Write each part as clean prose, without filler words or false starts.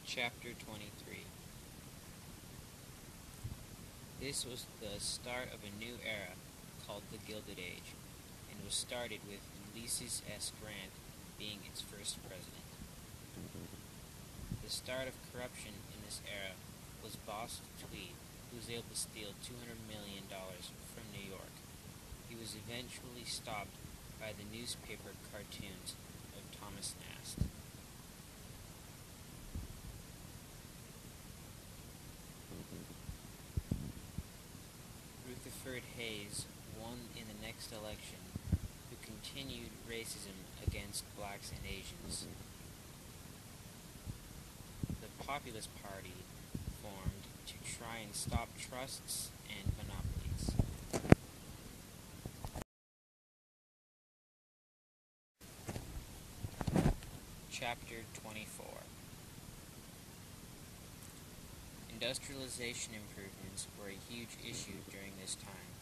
Chapter 23. This was the start of a new era called the Gilded Age, and was started with Ulysses S. Grant being its first president. The start of corruption in this era was Boss Tweed, who was able to steal $200 million from New York. He was eventually stopped by the newspaper cartoons of Thomas Nast. Rutherford Hayes won in the next election, who continued racism against blacks and Asians. The Populist Party formed to try and stop trusts and monopolies. Chapter 24. Industrialization improvements were a huge issue during this time,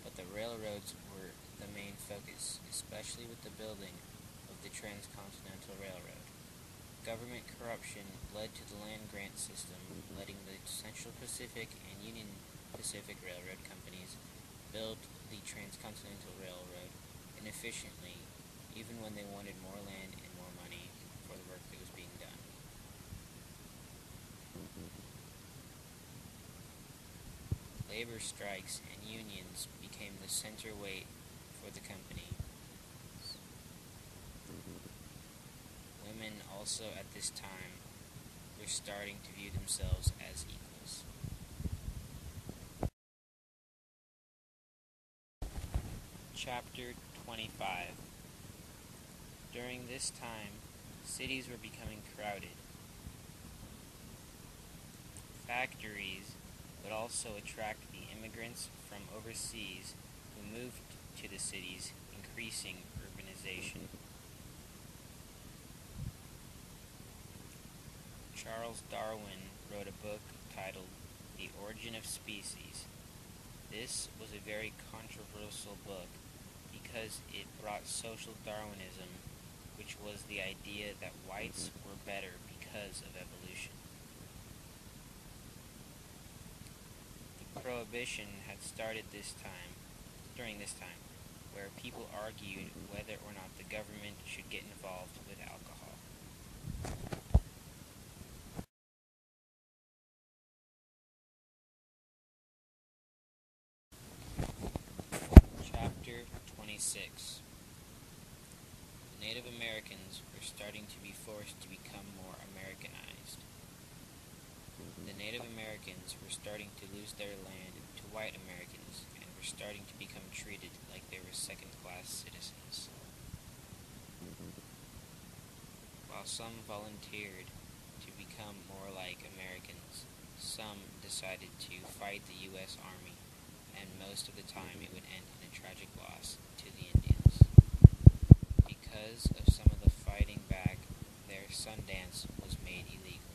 but the railroads were the main focus, especially with the building of the Transcontinental Railroad. Government corruption led to the land grant system, letting the Central Pacific and Union Pacific Railroad companies build the Transcontinental Railroad inefficiently, even when they wanted more land and more money for the work that was being done. Labor strikes and unions became the center weight for the company. Women also at this time were starting to view themselves as equals. Chapter 25. During this time, cities were becoming crowded. Factories would also attract the immigrants from overseas who moved to the cities, increasing urbanization. Charles Darwin wrote a book titled The Origin of Species. This was a very controversial book because it brought social Darwinism, which was the idea that whites were better because of evolution. Prohibition had started during this time, where people argued whether or not the government should get involved with alcohol. Chapter 26. The Native Americans were starting to be forced to become more Americanized. The Native Americans were starting to lose their land to white Americans and were starting to become treated like they were second-class citizens. While some volunteered to become more like Americans, some decided to fight the U.S. Army, and most of the time it would end in a tragic loss to the Indians. Because of some of the fighting back, their Sundance was made illegal.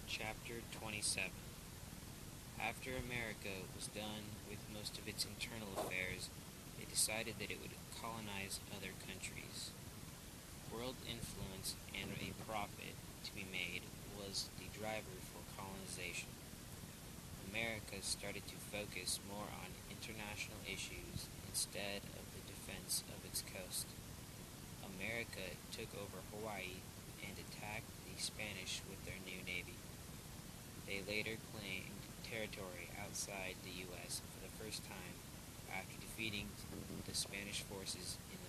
Chapter 27. After America was done with most of its internal affairs, they decided that it would colonize other countries. World influence and a profit to be made was the driver for colonization. America started to focus more on international issues instead of the defense of its coast. America took over Hawaii and attacked the Spanish with their new navy. They later claimed territory outside the U.S. for the first time after defeating the Spanish forces in the